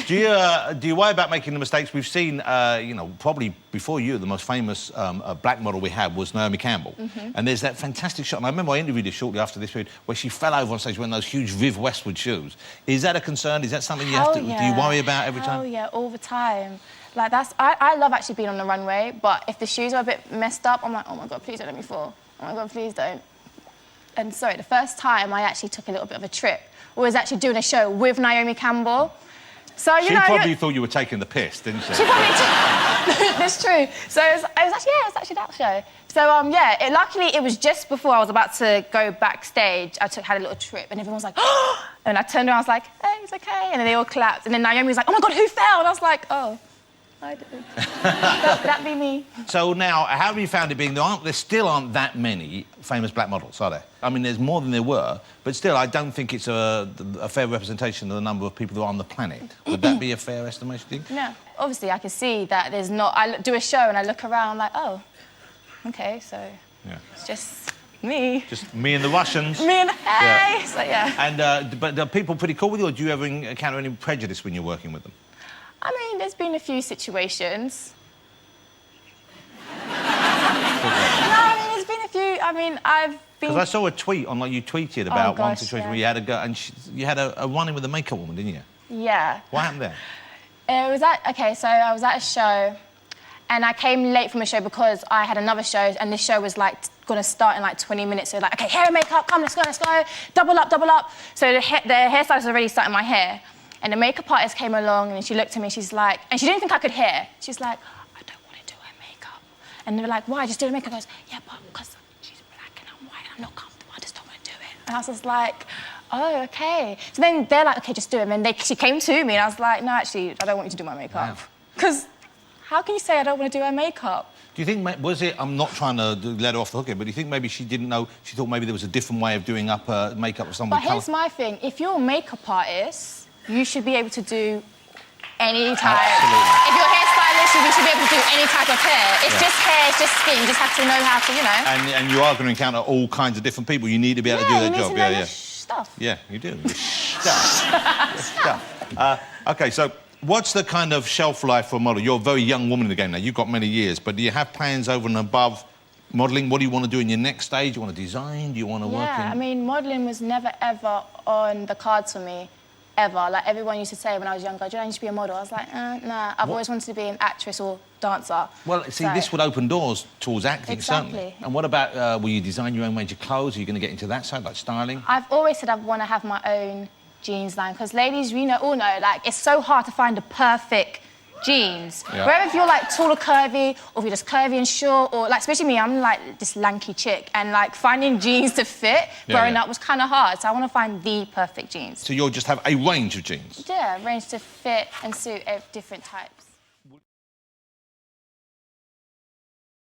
Do you worry about making the mistakes? We've seen, you know, probably before you, the most famous black model we had was Naomi Campbell. And there's that fantastic shot, and I remember I interviewed her shortly after this period, where she fell over on stage wearing those huge Viv Westwood shoes. Is that a concern? Is that something you have to... Yeah. Do you worry about every time? Oh, yeah, all the time. Like, I love actually being on the runway, but if the shoes are a bit messed up, I'm like, oh, my God, please don't let me fall. Oh, my God, please don't. And sorry, the first time I actually took a little bit of a trip was actually doing a show with Naomi Campbell. So, you she know, probably thought you were taking the piss, didn't she? She probably did. That's true. So it was actually that show. So, yeah, luckily it was just before I was about to go backstage. Had a little trip, and everyone was like, oh! And I turned around, I was like, hey, it's okay. And then they all clapped. And then Naomi was like, oh, my God, who fell? And I was like, oh, I did. That'd be me. So now, how have you found it being... There still aren't that many famous black models, are there? I mean, there's more than there were, but still, I don't think it's a fair representation of the number of people who are on the planet. Would that be a fair estimation, do you think? No. Obviously, I can see that there's not... I do a show and I look around like, oh, OK, so it's just me. Just me and the Russians. Me and... Hey! Yeah. So, yeah. And, but are people pretty cool with you, or do you ever encounter any prejudice when you're working with them? I mean, there's been a few situations. There's been a few... I mean, I've been... Because I saw a tweet on, like, you tweeted about one situation where you had a girl, and you had a run-in with a makeup woman, didn't you? Yeah. What happened there? It was OK, so I was at a show, and I came late from a show because I had another show, and this show was, like, going to start in, like, 20 minutes. So, like, OK, hair and makeup, come, let's go. Double up. So the hairstylist was already starting my hair. And the makeup artist came along and she looked at me, she's like... And she didn't think I could hear. She's like, I don't want to do her makeup. And they were like, why? Just do the makeup. I goes, yeah, but because she's black and I'm white and I'm not comfortable, I just don't want to do it. And I was just like, oh, OK. So then they're like, OK, just do it. And then she came to me and I was like, no, actually, I don't want you to do my makeup. Because how can you say I don't want to do her makeup? Do you think, was it... I'm not trying to let her off the hook here, but do you think maybe she didn't know... She thought maybe there was a different way of doing up her makeup or something? But here's my thing. If you're a makeup artist... You should be able to do any type. Absolutely. If you're a hairstylist, you should be able to do any type of hair. It's just hair, it's just skin. You just have to know how to, you know. And you are going to encounter all kinds of different people. You need to be able to do their job. You need to know stuff. Yeah, you do. Stuff. OK, so what's the kind of shelf life for a model? You're a very young woman in the game now. You've got many years, but do you have plans over and above modelling? What do you want to do in your next stage? Do you want to design? Do you want to work in... Yeah, I mean, modelling was never, ever on the cards for me. Ever. Like, everyone used to say when I was younger, do you know, you should be a model? I was like, nah, I've always wanted to be an actress or dancer. Well, see, this would open doors towards acting, Exactly. certainly. And what about, will you design your own range of clothes? Are you going to get into that side, like styling? I've always said I want to have my own jeans line, because ladies, we all know, like, it's so hard to find the perfect jeans. Yeah. Whether if you're, like, tall or curvy, or if you're just curvy and short, or, like, especially me, I'm, like, this lanky chick, and, like, finding jeans to fit growing up was kind of hard, so I want to find the perfect jeans. So you'll just have a range of jeans? Yeah, range to fit and suit different types.